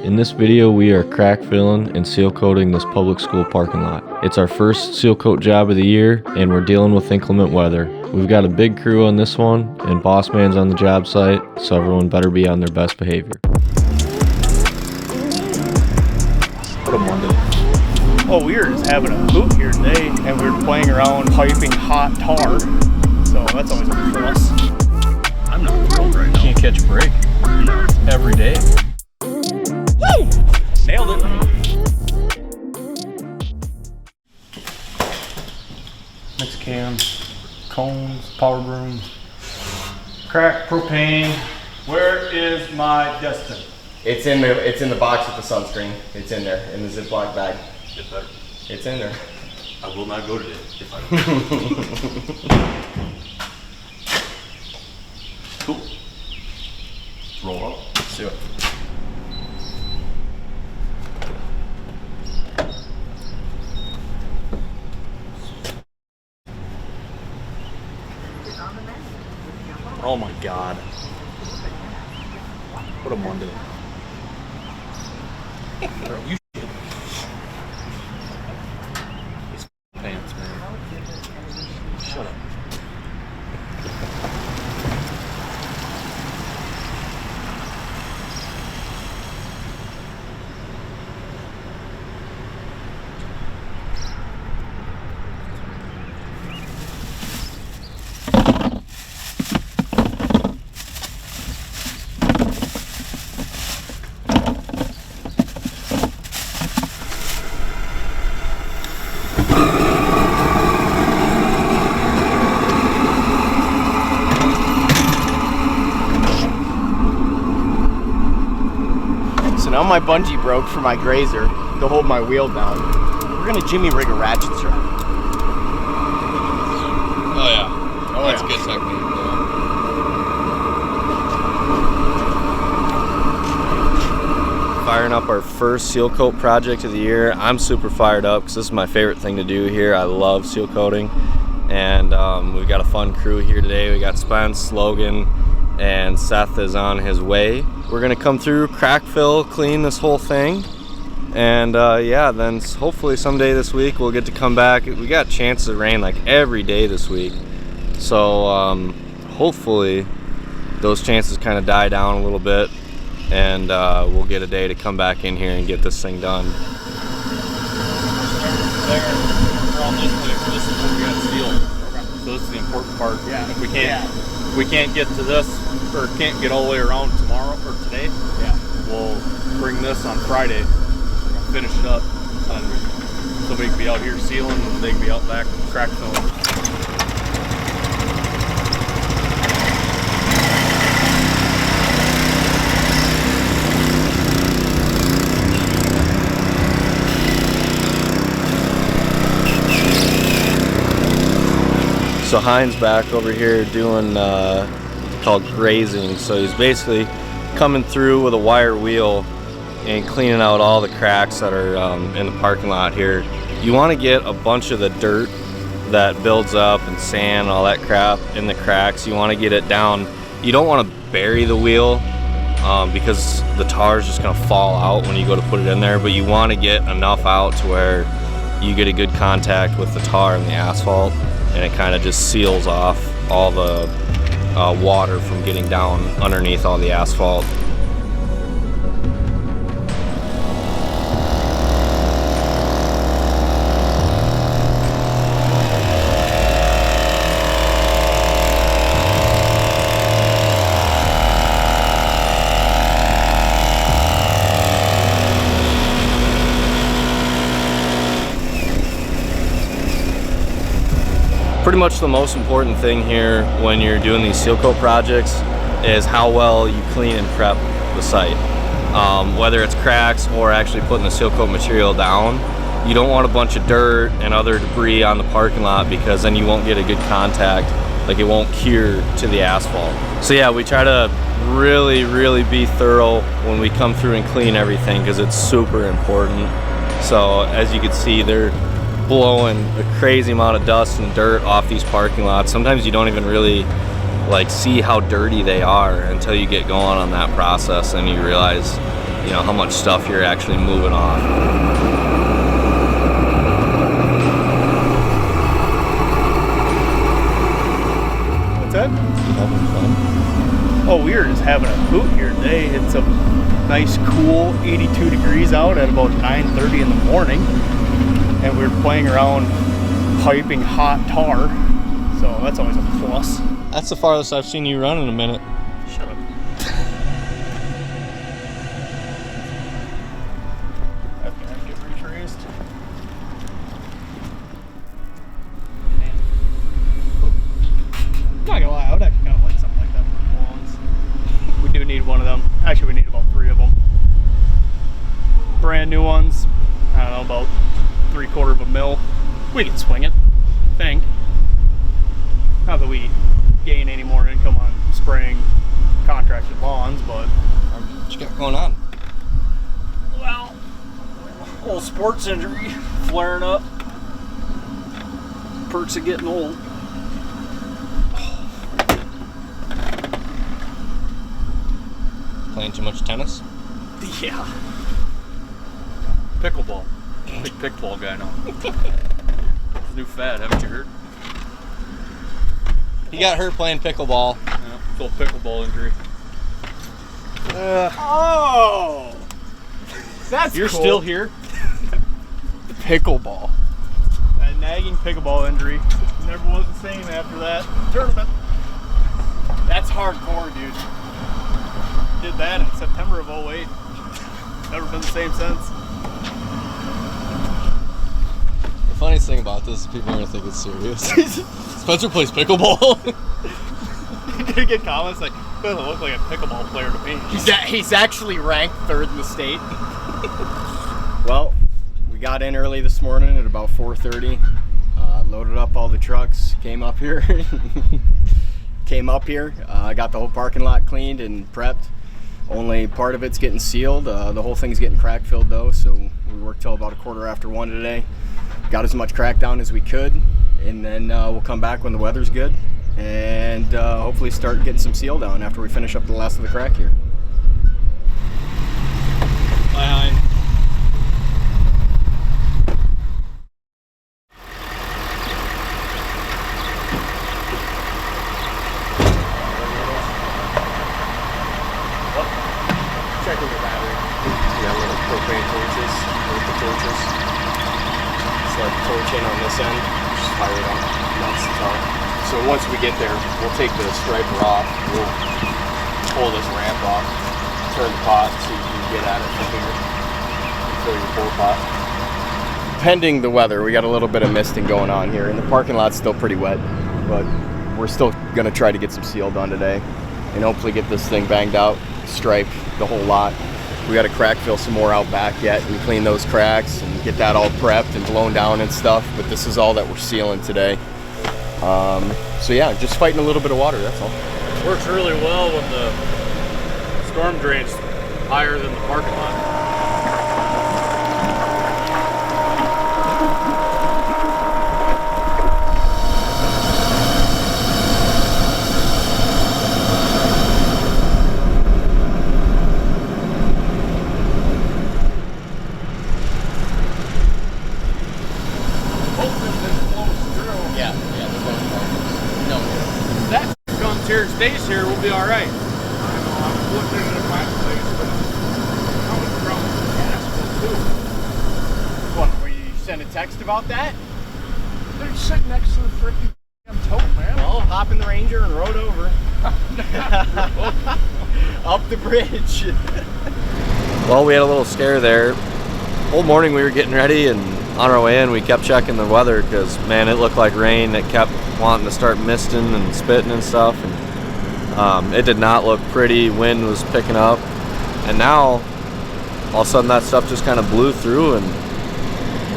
In this video, we are crack filling and seal coating this public school parking lot. It's our first seal coat job of the year, and we're dealing with inclement weather. We've got a big crew on this one, and boss man's on the job site, so everyone better be on their best behavior. What a Monday. Oh, we were just having a hoot here today, and we were playing around piping hot tar, so that's always good for us. I'm not thrilled right now. Can't catch a break. No. Every day. Woo! Nailed it. Mix cams, cones, power broom, crack propane. Where is my Destin? It's in the box with the sunscreen. It's in there in the Ziploc bag. Get better. It's in there. I will not go today. If I Cool. Let's roll up. Let's do it. Oh my God. What a Monday. You shit. These pants, man. Shut up. Now my bungee broke for my grazer to hold my wheel down. We're gonna Jimmy rig a ratchet strap. Oh yeah. Oh, that's good technique. Firing up our first seal coat project of the year. I'm super fired up because this is my favorite thing to do here. I love seal coating, and we've got a fun crew here today. We got Spence, Logan, and Seth is on his way. We're gonna come through, crack fill, clean this whole thing, and yeah, then hopefully someday this week we'll get to come back. We got chances of rain like every day this week, so hopefully those chances kind of die down a little bit, and we'll get a day to come back in here and get this thing done. There, we're on this way. This is what we got sealed. So this is the important part. Yeah. If we can't get to this, or can't get all the way around tomorrow or today, we'll bring this on Friday. We're gonna finish it up, and somebody can be out here sealing, and they can be out back crack filling. So Heinz back over here doing called grazing. So he's basically coming through with a wire wheel and cleaning out all the cracks that are in the parking lot here. You want to get a bunch of the dirt that builds up and sand and all that crap in the cracks. You want to get it down. You don't want to bury the wheel because the tar is just going to fall out when you go to put it in there, but you want to get enough out to where you get a good contact with the tar and the asphalt, and it kind of just seals off all the water from getting down underneath all the asphalt. Pretty much the most important thing here when you're doing these seal coat projects is how well you clean and prep the site. Whether it's cracks or actually putting the seal coat material down, you don't want a bunch of dirt and other debris on the parking lot, because then you won't get a good contact, like it won't cure to the asphalt. So yeah, we try to really be thorough when we come through and clean everything, because it's super important. So as you can see, they're blowing a crazy amount of dust and dirt off these parking lots. Sometimes you don't even really like see how dirty they are until you get going on that process, and you realize you know, how much stuff you're actually moving off. What's that? You having fun? Oh, we are just having a hoot here today. It's a nice, cool 82 degrees out at about 9:30 in the morning, and we're playing around piping hot tar, so that's always a plus. That's the farthest I've seen you run in a minute. Shut up. That's gonna have to get retraced. I'm not gonna lie, I would actually kind of like something like that for lawns. We do need one of them. Actually, we need about 3 of them. Brand new ones. I don't know, about 3/4 of a mil. We can swing it, I think. Not that we gain any more income on spraying contracted lawns, but What you got going on? Well, old sports injury flaring up. Perks of getting old. Playing too much tennis? Yeah. Pickleball. Big pickleball guy now. It's a new fad, haven't you heard? He got hurt playing pickleball. Yeah, full pickleball injury. oh, that's You're cool. still here? The pickleball. That nagging pickleball injury never was the same after that tournament. That's hardcore, dude. Did that in September of 08. Never been the same since. The funniest thing about this is people are gonna think it's serious. Spencer plays pickleball. You're gonna get comments like, doesn't look like a pickleball player to me. He's actually ranked 3rd in the state. Well, we got in early this morning at about 4:30. Loaded up all the trucks, came up here. Got the whole parking lot cleaned and prepped. Only part of it's getting sealed. The whole thing's getting crack filled though, so we worked till about 1:15 today. Got as much crack down as we could, and then we'll come back when the weather's good and hopefully start getting some seal down after we finish up the last of the crack here. Bye. Checking the battery. Yeah, little propane torches, the torches. Start torching on this end, just fire it up. That's the tar. So once we get there, we'll take the striper off. We'll pull this ramp off, turn the pot so you can get at it from here. Fill your pour pot. Pending the weather, we got a little bit of misting going on here, and the parking lot's still pretty wet, but we're still gonna try to get some seal done today, and hopefully get this thing banged out, stripe the whole lot. We got to crack fill some more out back yet and clean those cracks and get that all prepped and blown down and stuff, but this is all that we're sealing today. So yeah, just fighting a little bit of water, that's all. Works really well when the storm drain's higher than the parking lot. Here stays here, we'll be all right. I know, I'm looking at it in my place, but I was around Asphalt too. What, were you send a text about that? They're sitting next to the freaking tote, man. Well, hop in the Ranger and rode over. Up the bridge. Well, we had a little scare there. Whole morning we were getting ready, and on our way in we kept checking the weather because, man, it looked like rain. It kept wanting to start misting and spitting and stuff, and it did not look pretty. Wind was picking up, and now all of a sudden that stuff just kind of blew through, and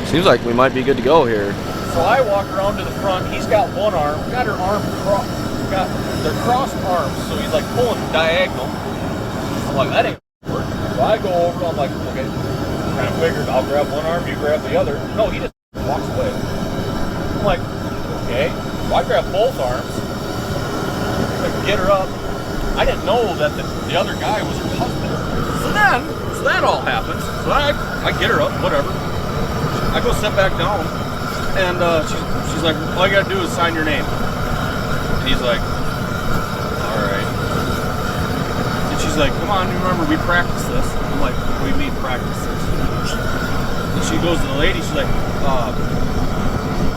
seems like we might be good to go here. So I walk around to the front. He's got one arm, got her arm they're crossed arms, so he's like pulling diagonal. I'm like, that ain't work. So I go over, I'm like, okay, kind of figured I'll grab one arm, you grab the other. No, he just walks away. I'm like, okay. So I grab both arms, I get her up. I didn't know that the other guy was her husband. So So that all happens. So I get her up, whatever. I go sit back down, and she's like, all you gotta do is sign your name. And he's like, all right. And she's like, come on, remember we practice this. I'm like, what do you mean practice this? And she goes to the lady, she's like,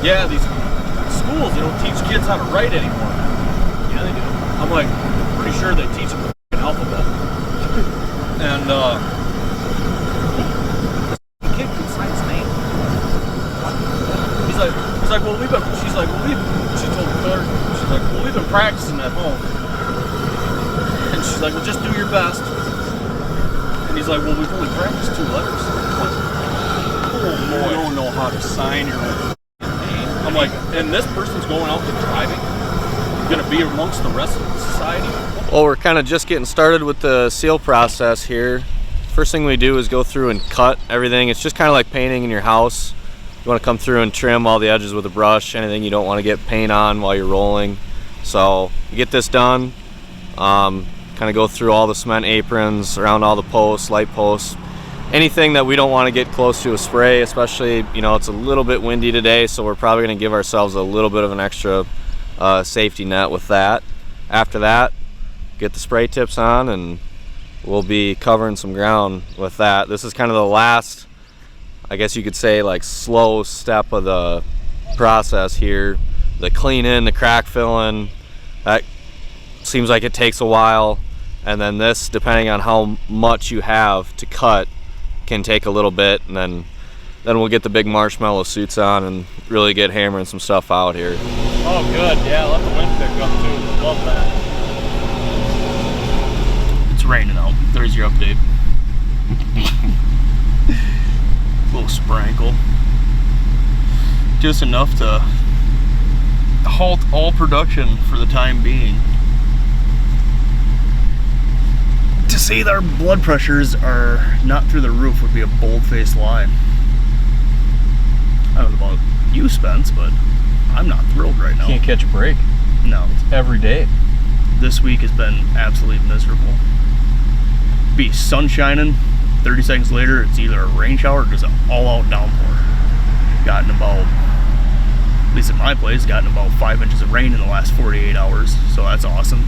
yeah, these schools, they don't teach kids how to write anymore. Yeah, they do. I'm like, pretty sure they teach them the alphabet. And the kid can sign his name. He's like, well, she told the clerk, she's like, well, we've been practicing at home. And she's like, well, just do your best. And he's like, well, we've only practiced 2 letters. I'm like, oh boy, you don't know how to sign your own name. I'm like, and this person's going out and driving, gonna be amongst the rest of the society. Well, we're kind of just getting started with the seal process here. First thing we do is go through and cut everything. It's just kind of like painting in your house. You want to come through and trim all the edges with a brush, anything you don't want to get paint on while you're rolling. So you get this done, kind of go through all the cement aprons, around all the posts, light posts, anything that we don't want to get close to a spray, especially, you know, it's a little bit windy today, so we're probably going to give ourselves a little bit of an extra safety net with that. After that, get the spray tips on and we'll be covering some ground with that. This is kind of the last, I guess you could say, like slow step of the process here. The cleaning, the crack filling, that seems like it takes a while. And then this, depending on how much you have to cut, can take a little bit. And then we'll get the big marshmallow suits on and really get hammering some stuff out here. Oh good, yeah, let the wind pick up too. Love that. It's raining out. There's your update. Little sprinkle. Just enough to halt all production for the time being. To say that our blood pressures are not through the roof would be a bold-faced lie. I don't know about you, Spence, but I'm not thrilled right now. Can't catch a break. No. Every day. This week has been absolutely miserable. Be sun shining, 30 seconds later it's either a rain shower or just an all-out downpour. Gotten about, at least at my place, gotten about 5 inches of rain in the last 48 hours, so that's awesome.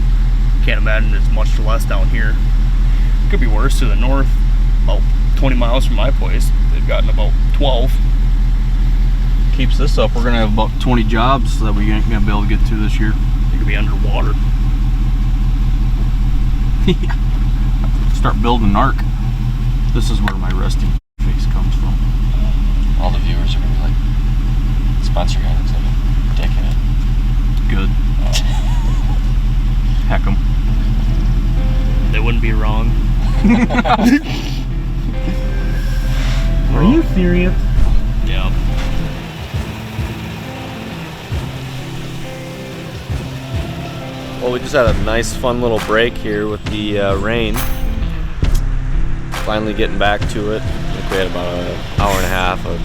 Can't imagine it's much less down here. Could be worse to the north, about 20 miles from my place. They've gotten about 12. Keeps this up, we're gonna have about 20 jobs that we ain't gonna be able to get to this year. They could be underwater. Yeah. Start building an ark. This is where my resting face comes from. All the viewers are going to be like, Spencer got into a dickhead. Good. Heck 'em. They wouldn't be wrong. Are you serious? Yeah. Well, we just had a nice fun little break here with the rain. Finally getting back to it. I think we had about an hour and a half of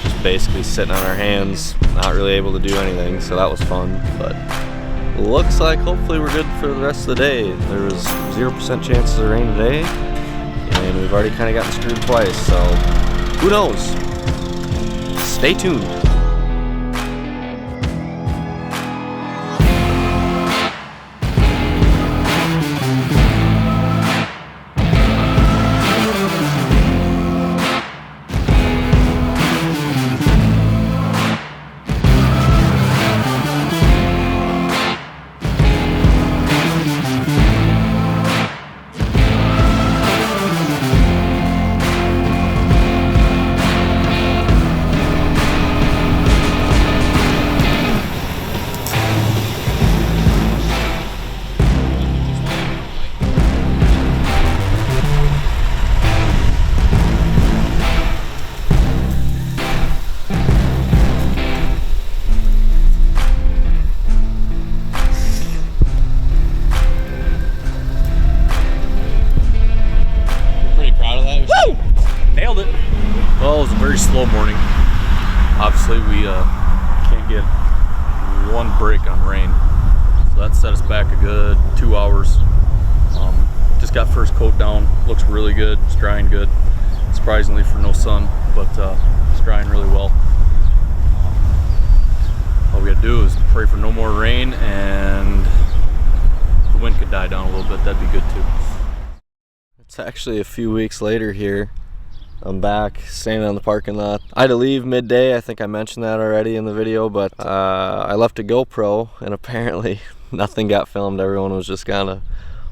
just basically sitting on our hands, not really able to do anything, so that was fun. But looks like hopefully we're good for the rest of the day. There was 0% chances of rain today, and we've already kind of gotten screwed twice, so who knows? Stay tuned. Nailed it. Well, it was a very slow morning. Obviously, we can't get one break on rain. So that set us back a good 2 hours. Just got first coat down. Looks really good. It's drying good. Surprisingly for no sun, but it's drying really well. All we gotta do is pray for no more rain, and if the wind could die down a little bit, that'd be good too. It's actually a few weeks later here. I'm back standing on the parking lot. I had to leave midday. I think I mentioned that already in the video, but I left a GoPro and apparently nothing got filmed. Everyone was just kind of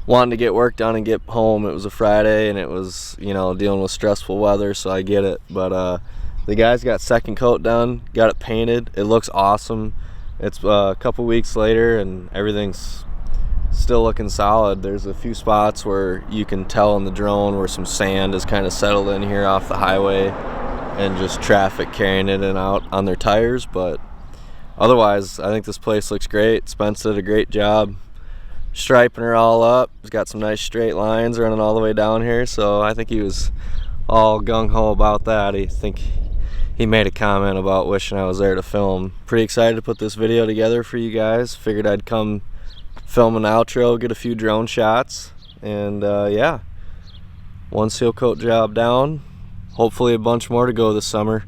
wanting to get work done and get home. It was a Friday and it was, you know, dealing with stressful weather, so I get it. But the guys got second coat done, got it painted. It looks awesome. It's a couple weeks later and everything's still looking solid. There's a few spots where you can tell in the drone where some sand is kind of settled in here off the highway and just traffic carrying it in and out on their tires, but otherwise I think this place looks great. Spence did a great job striping her all up. He's got some nice straight lines running all the way down here, so I think he was all gung-ho about that. I think he made a comment about wishing I was there to film. Pretty excited to put this video together for you guys. Figured I'd come film an outro, get a few drone shots, and yeah, one Sealcoat job down. Hopefully a bunch more to go this summer.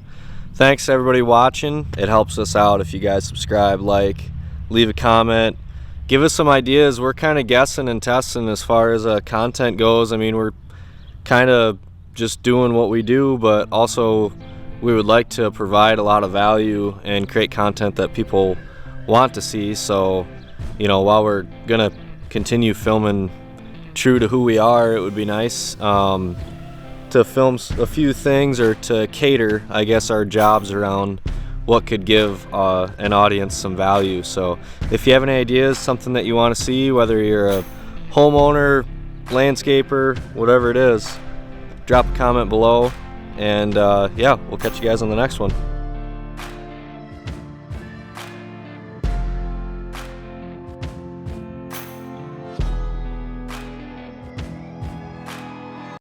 Thanks to everybody watching. It helps us out if you guys subscribe, like, leave a comment, give us some ideas. We're kind of guessing and testing as far as content goes. I mean, we're kind of just doing what we do, but also we would like to provide a lot of value and create content that people want to see. So, you know, while we're gonna continue filming true to who we are, it would be nice to film a few things, or to cater, I guess, our jobs around what could give an audience some value. So if you have any ideas, something that you want to see, whether you're a homeowner, landscaper, whatever it is, drop a comment below, and yeah, we'll catch you guys on the next one.